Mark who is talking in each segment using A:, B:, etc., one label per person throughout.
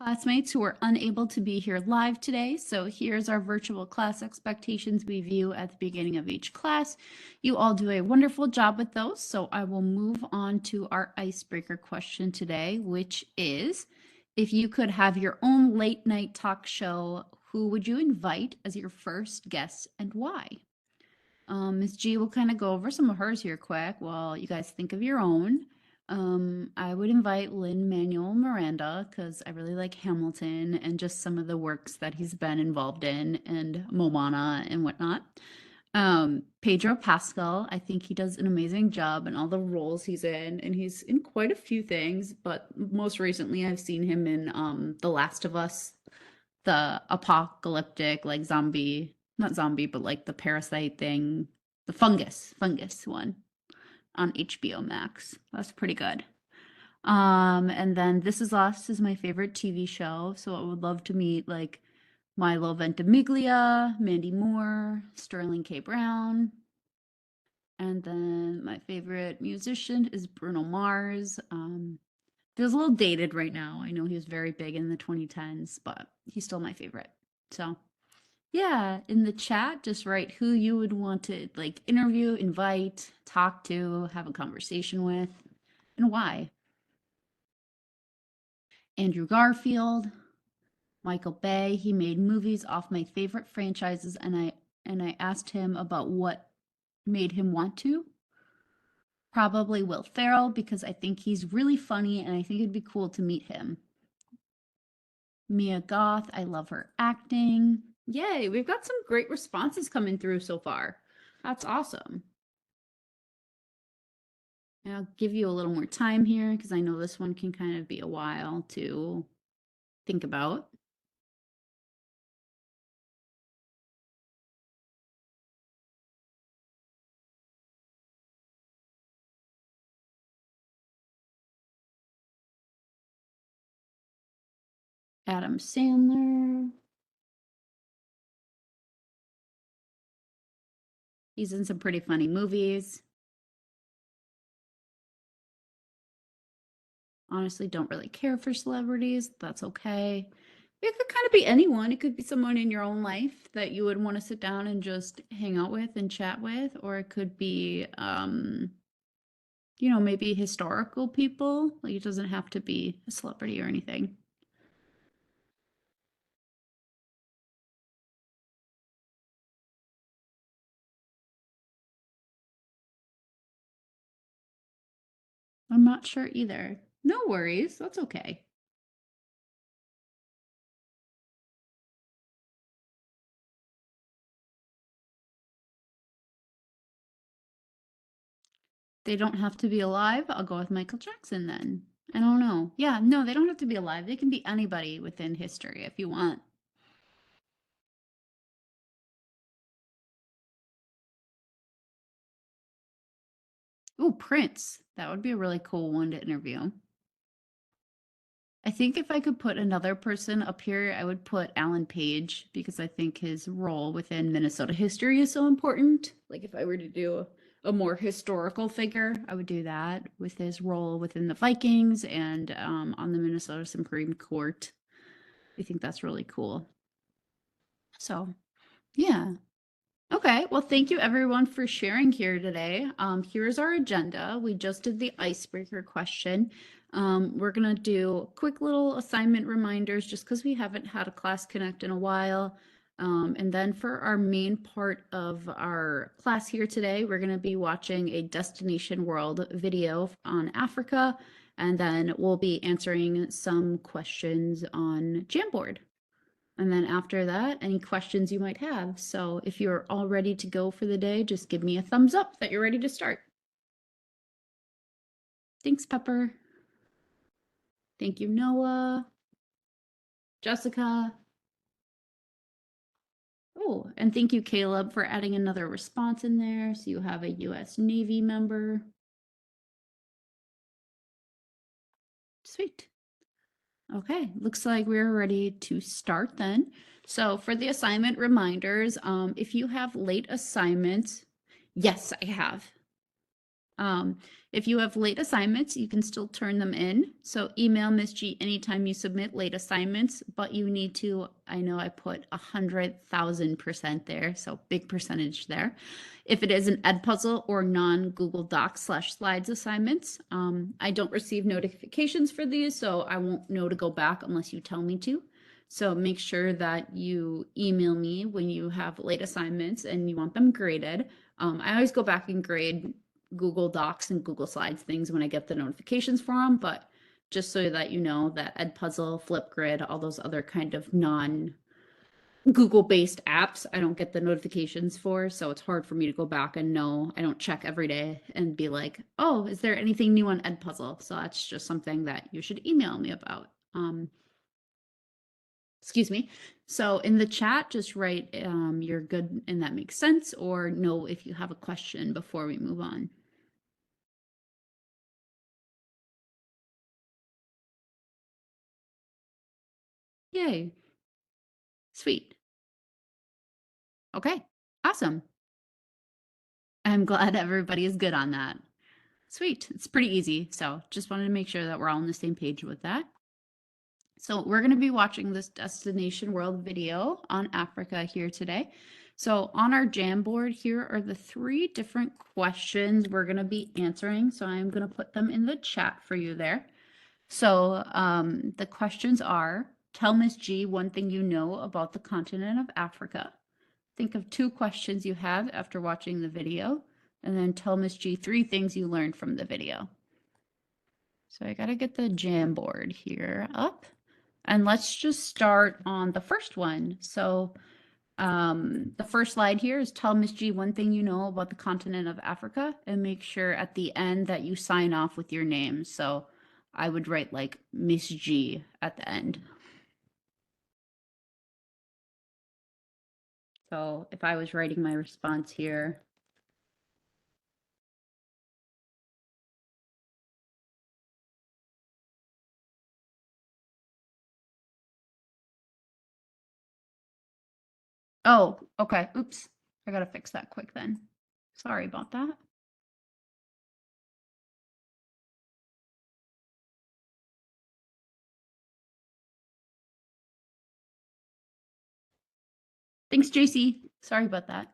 A: classmates who are unable to be here live today. So here's our virtual class expectations we view at the beginning of each class. You all do a wonderful job with those. So I will move on to our icebreaker question today, which is, if you could have your own late night talk show, who would you invite as your first guest and why? Ms. G will kind of go over some of hers here quick while you guys think of your own. I would invite Lin-Manuel Miranda because I really like Hamilton and just some of the works that he's been involved in and Moana and whatnot. Pedro Pascal, I think he does an amazing job in all the roles he's in, and he's in quite a few things, but most recently I've seen him in The Last of Us, the apocalyptic, like zombie, not zombie, but like the parasite thing, the fungus one on HBO Max. That's pretty good. And then This Is Us is my favorite TV show, so I would love to meet like Milo Ventimiglia, Mandy Moore, Sterling K. Brown. And then my favorite musician is Bruno Mars. Feels a little dated right now. I know he was very big in the 2010s, but he's still my favorite. So, yeah, in the chat, just write who you would want to like interview, invite, talk to, have a conversation with, and why. Andrew Garfield, Michael Bay, he made movies off my favorite franchises, and I asked him about what made him want to. Probably Will Ferrell, because I think he's really funny and I think it'd be cool to meet him. Mia Goth, I love her acting. Yay, we've got some great responses coming through so far. That's awesome. And I'll give you a little more time here because I know this one can kind of be a while to think about. Adam Sandler. He's in some pretty funny movies. Honestly, don't really care for celebrities. That's okay. It could kind of be anyone. It could be someone in your own life that you would want to sit down and just hang out with and chat with, or it could be maybe historical people. Like it doesn't have to be a celebrity or anything. I'm not sure either. No worries. That's okay. They don't have to be alive. I'll go with Michael Jackson then. I don't know. Yeah, no, they don't have to be alive. They can be anybody within history if you want. Oh, Prince. That would be a really cool one to interview. I think if I could put another person up here, I would put Alan Page because I think his role within Minnesota history is so important. Like if I were to do a more historical figure, I would do that with his role within the Vikings and on the Minnesota Supreme Court. I think that's really cool. So, yeah. Okay, well, thank you everyone for sharing here today. Here's our agenda. We just did the icebreaker question. We're gonna do quick little assignment reminders just because we haven't had a class connect in a while. And then for our main part of our class here today, we're gonna be watching a Destination World video on Africa, and then we'll be answering some questions on Jamboard. And then after that, any questions you might have. So if you're all ready to go for the day, just give me a thumbs up that you're ready to start. Thanks, Pepper. Thank you, Noah. Jessica. Oh, and thank you, Caleb, for adding another response in there. So you have a US Navy member. Sweet. Okay, looks like we're ready to start then. So for the assignment reminders, if you have late assignments, yes, I have. If you have late assignments, you can still turn them in. So email Miss G anytime you submit late assignments, but you need to, I know I put 100,000% there, so big percentage there. If it is an Edpuzzle or non-Google Docs/slides assignments, I don't receive notifications for these, so I won't know to go back unless you tell me to. So make sure that you email me when you have late assignments and you want them graded. I always go back and grade Google Docs and Google Slides things when I get the notifications for them, but just so that you know that Edpuzzle, Flipgrid, all those other kind of non Google based apps, I don't get the notifications for. So it's hard for me to go back and know. I don't check every day and be like, oh, is there anything new on Edpuzzle? So that's just something that you should email me about. Excuse me. So in the chat, just write you're good and that makes sense, or no if you have a question before we move on. Yay. Sweet. Okay. Awesome. I'm glad everybody is good on that. Sweet. It's pretty easy. So just wanted to make sure that we're all on the same page with that. So we're going to be watching this Destination World video on Africa here today. So on our Jamboard, here are the 3 different questions we're going to be answering. So I'm going to put them in the chat for you there. So the questions are, tell Miss G one thing you know about the continent of Africa. Think of 2 questions you have after watching the video, and then tell Miss G 3 things you learned from the video. So I got to get the Jamboard here up. And let's just start on the first one. So the first slide here is tell Miss G one thing you know about the continent of Africa, and make sure at the end that you sign off with your name. So I would write like Miss G at the end. So if I was writing my response here, oh, okay. Oops. I gotta fix that quick then. Sorry about that. Thanks, JC. Sorry about that.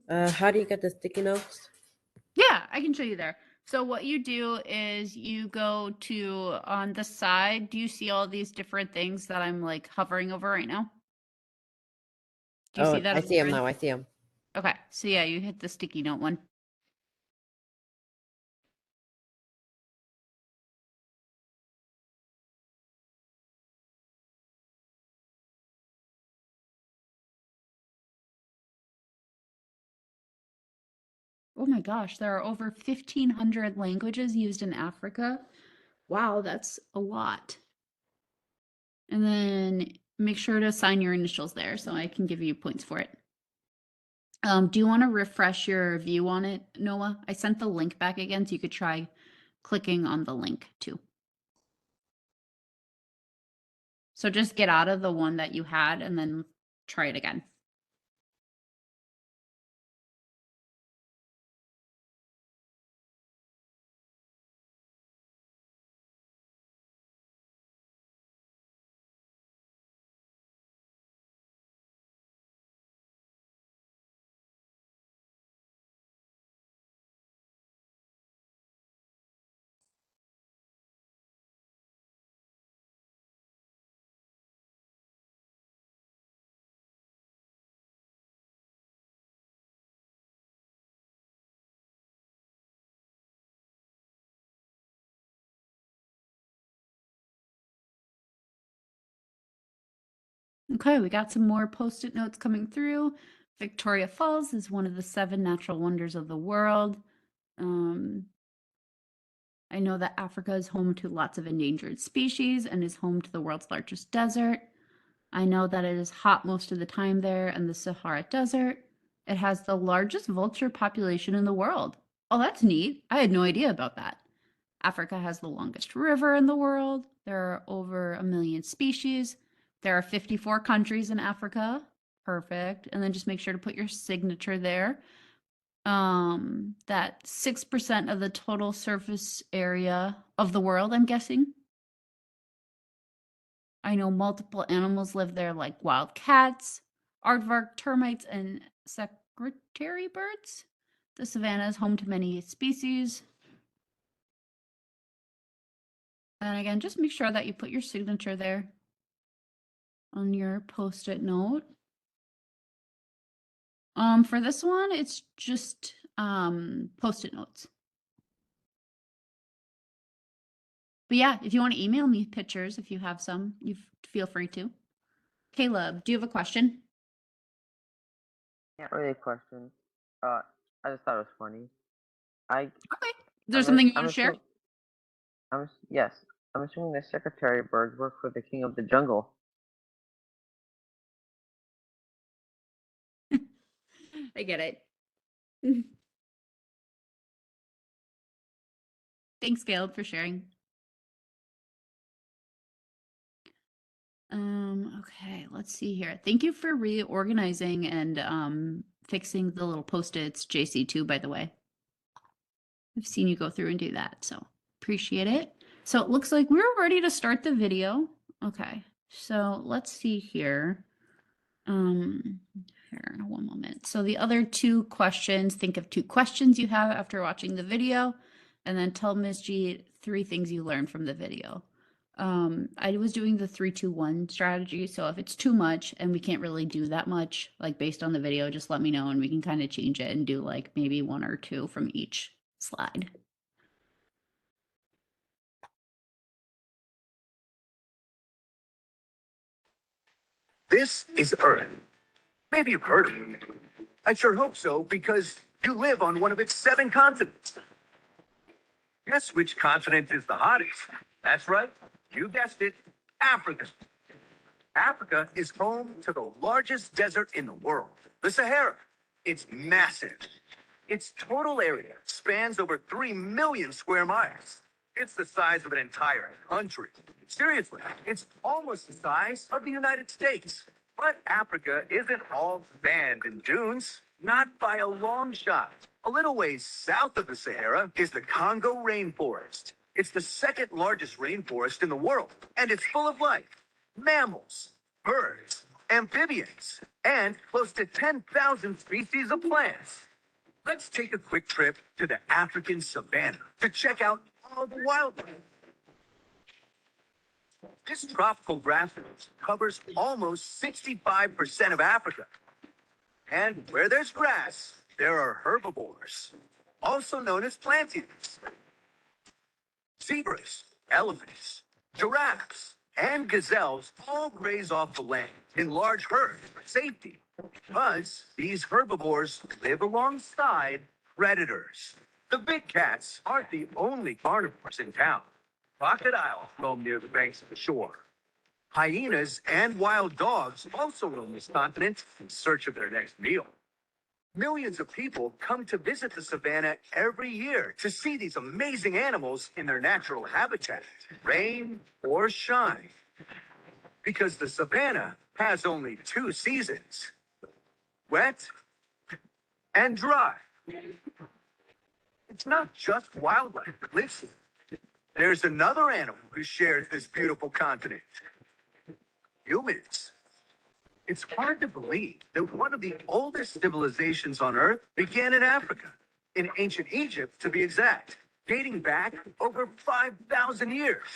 B: How do you get the sticky notes?
A: Yeah, I can show you there. So what you do is you go to on the side. Do you see all these different things that I'm like hovering over right now? Do you see that
B: I
A: on
B: see
A: your
B: them
A: end?
B: now. I see them.
A: Okay, so yeah, you hit the sticky note one. Oh my gosh, there are over 1,500 languages used in Africa. Wow, that's a lot. And then make sure to sign your initials there so I can give you points for it. Do you want to refresh your view on it, Noah? I sent the link back again so you could try clicking on the link too. So just get out of the one that you had and then try it again. Okay, we got some more post-it notes coming through. Victoria Falls is one of the 7 natural wonders of the world. I know that Africa is home to lots of endangered species and is home to the world's largest desert. I know that it is hot most of the time there in the Sahara Desert. It has the largest vulture population in the world. Oh, that's neat. I had no idea about that. Africa has the longest river in the world. There are over 1 million species. There are 54 countries in Africa. Perfect. And then just make sure to put your signature there. That 6% of the total surface area of the world, I'm guessing. I know multiple animals live there, like wild cats, aardvark termites, and secretary birds. The savanna is home to many species. And again, just make sure that you put your signature there on your post-it note. For this one, it's just post-it notes. But yeah, if you want to email me pictures, if you have some, you feel free to. Caleb, do you have a question?
C: Not really a question. I just thought it was funny. I
A: Okay. Is there something you want to share?
C: Yes. I'm assuming the secretary birds work for the king of the jungle.
A: I get it. Thanks, Caleb, for sharing. Okay, let's see here. Thank you for reorganizing and fixing the little post-its, JC, too, by the way. I've seen you go through and do that, so appreciate it. So it looks like we're ready to start the video. Okay, so let's see here. Here, one moment. So the other 2 questions, think of 2 questions you have after watching the video, and then tell Ms. G 3 things you learned from the video. I was doing the 3-2-1 strategy, so if it's too much and we can't really do that much, like based on the video, just let me know and we can kind of change it and do like maybe 1 or 2 from each slide.
D: This is Earth. Maybe you've heard of it. I sure hope so, because you live on one of its 7 continents. Guess which continent is the hottest? That's right. You guessed it, Africa. Africa is home to the largest desert in the world, the Sahara. It's massive. Its total area spans over 3 million square miles. It's the size of an entire country. Seriously, it's almost the size of the United States. But Africa isn't all sand and dunes, not by a long shot. A little ways south of the Sahara is the Congo rainforest. It's the 2nd largest rainforest in the world, and it's full of life. Mammals, birds, amphibians, and close to 10,000 species of plants. Let's take a quick trip to the African savanna to check out all the wildlife. This tropical grasslands covers almost 65% of Africa. And where there's grass, there are herbivores, also known as plant eaters. Zebras, elephants, giraffes, and gazelles all graze off the land in large herds for safety. Because these herbivores live alongside predators. The big cats aren't the only carnivores in town. Crocodiles roam near the banks of the shore. Hyenas and wild dogs also roam this continent in search of their next meal. Millions of people come to visit the savannah every year to see these amazing animals in their natural habitat, rain or shine. Because the savannah has only 2 seasons, wet and dry. It's not just wildlife that lives here. There's another animal who shares this beautiful continent. Humans. It's hard to believe that one of the oldest civilizations on Earth began in Africa, in ancient Egypt to be exact, dating back over 5,000 years.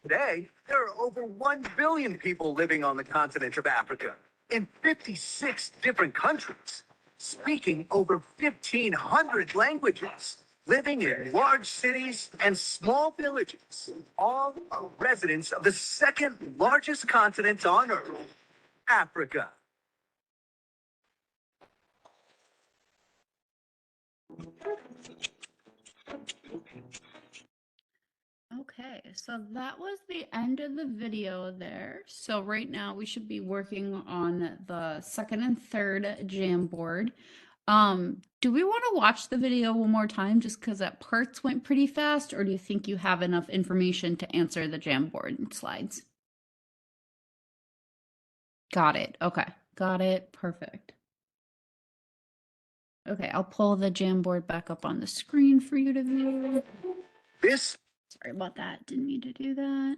D: Today, there are over 1 billion people living on the continent of Africa in 56 different countries, speaking over 1,500 languages. living in large cities and small villages. All are residents of the second largest continent on Earth, Africa.
A: Okay, so that was the end of the video there. So right now we should be working on the second and third Jamboard. Do we want to watch the video one more time just because that parts went pretty fast, or do you think you have enough information to answer the Jamboard slides? Got it. Okay, got it. Perfect. Okay, I'll pull the Jamboard back up on the screen for you to view.
D: This
A: Sorry about that. Didn't mean to do that.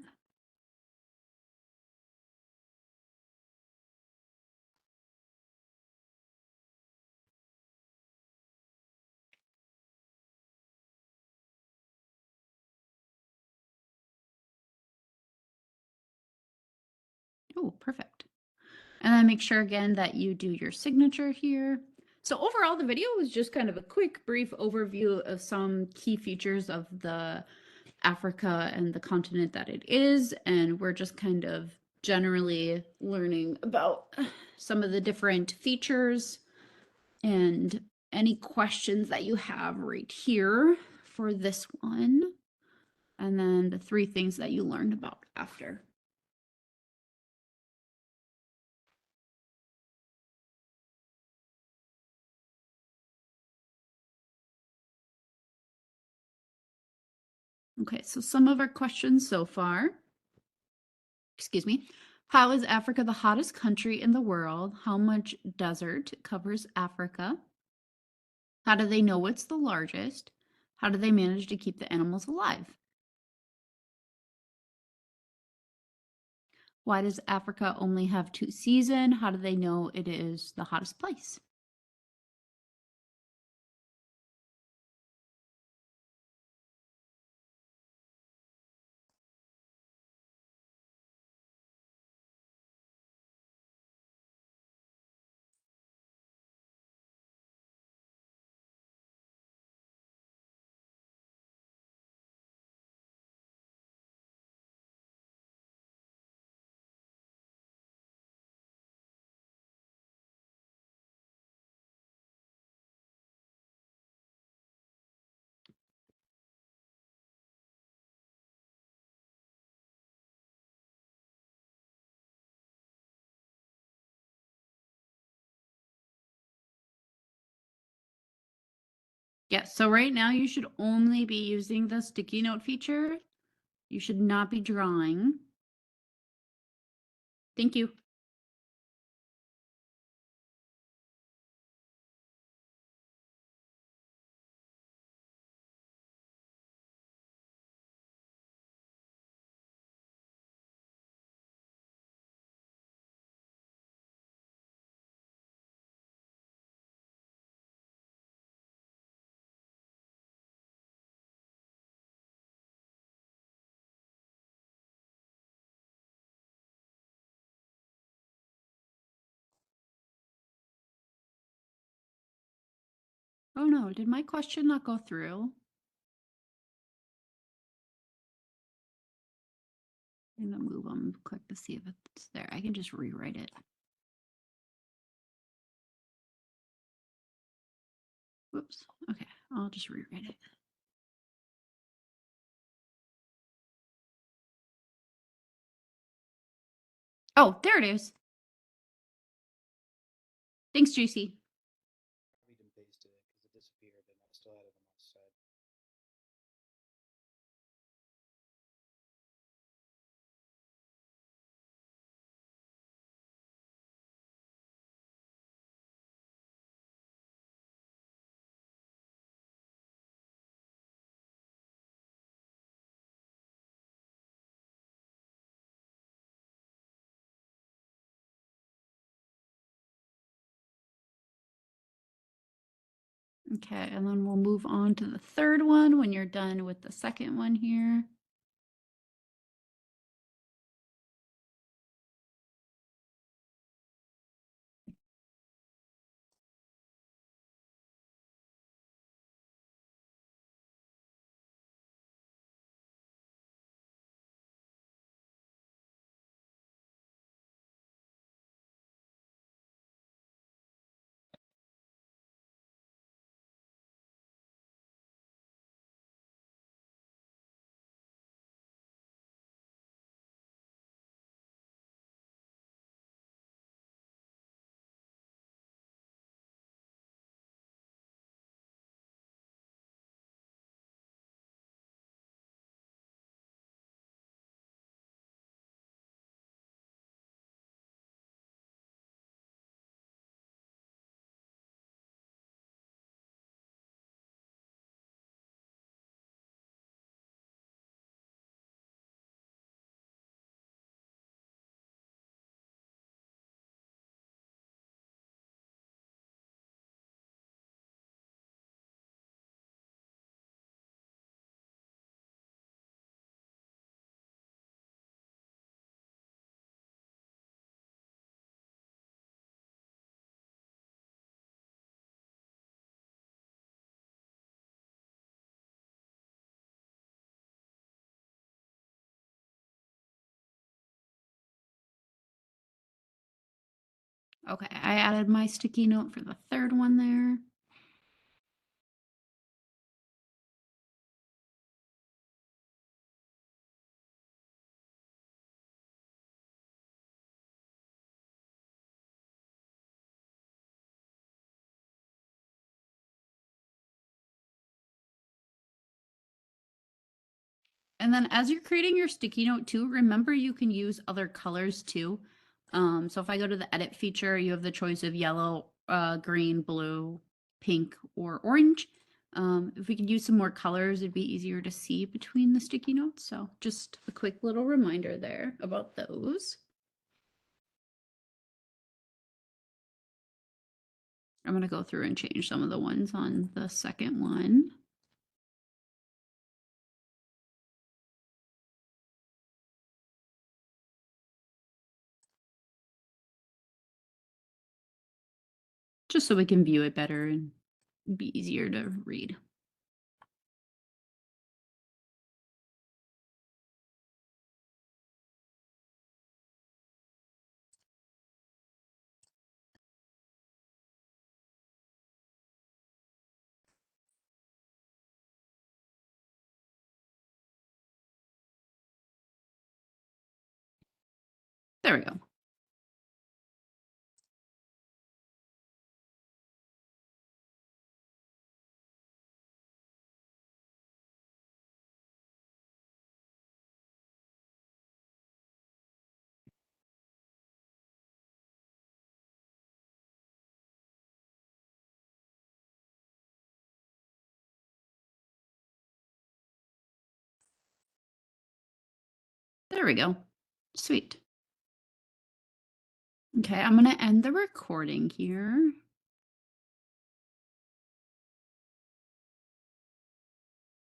A: Oh, perfect. And then make sure again that you do your signature here. So overall, the video was just kind of a quick, brief overview of some key features of the Africa and the continent that it is. And we're just kind of generally learning about some of the different features and any questions that you have right here for this one. And then the 3 things that you learned about after. Okay, so some of our questions so far. Excuse me. How is Africa the hottest country in the world? How much desert covers Africa? How do they know it's the largest? How do they manage to keep the animals alive? Why does Africa only have 2 seasons? How do they know it is the hottest place? Yes, so right now you should only be using the sticky note feature. You should not be drawing. Thank you. Oh no, did my question not go through? I'm gonna move them, click to see if it's there. I can just rewrite it. Whoops. Okay, I'll just rewrite it. Oh, there it is. Thanks, Juicy.
E: Copied and pasted it because it disappeared and I still had it on my side.
A: Okay, and then we'll move on to the third one when you're done with the second one here. Okay, I added my sticky note for the third one there. And then as you're creating your sticky note too, remember you can use other colors too. So if I go to the edit feature, you have the choice of yellow, green, blue, pink, or orange. If we could use some more colors, it'd be easier to see between the sticky notes. So just a quick little reminder there about those. I'm going to go through and change some of the ones on the second one. Just so we can view it better and be easier to read. There we go. There we go. Sweet. Okay, I'm going to end the recording here.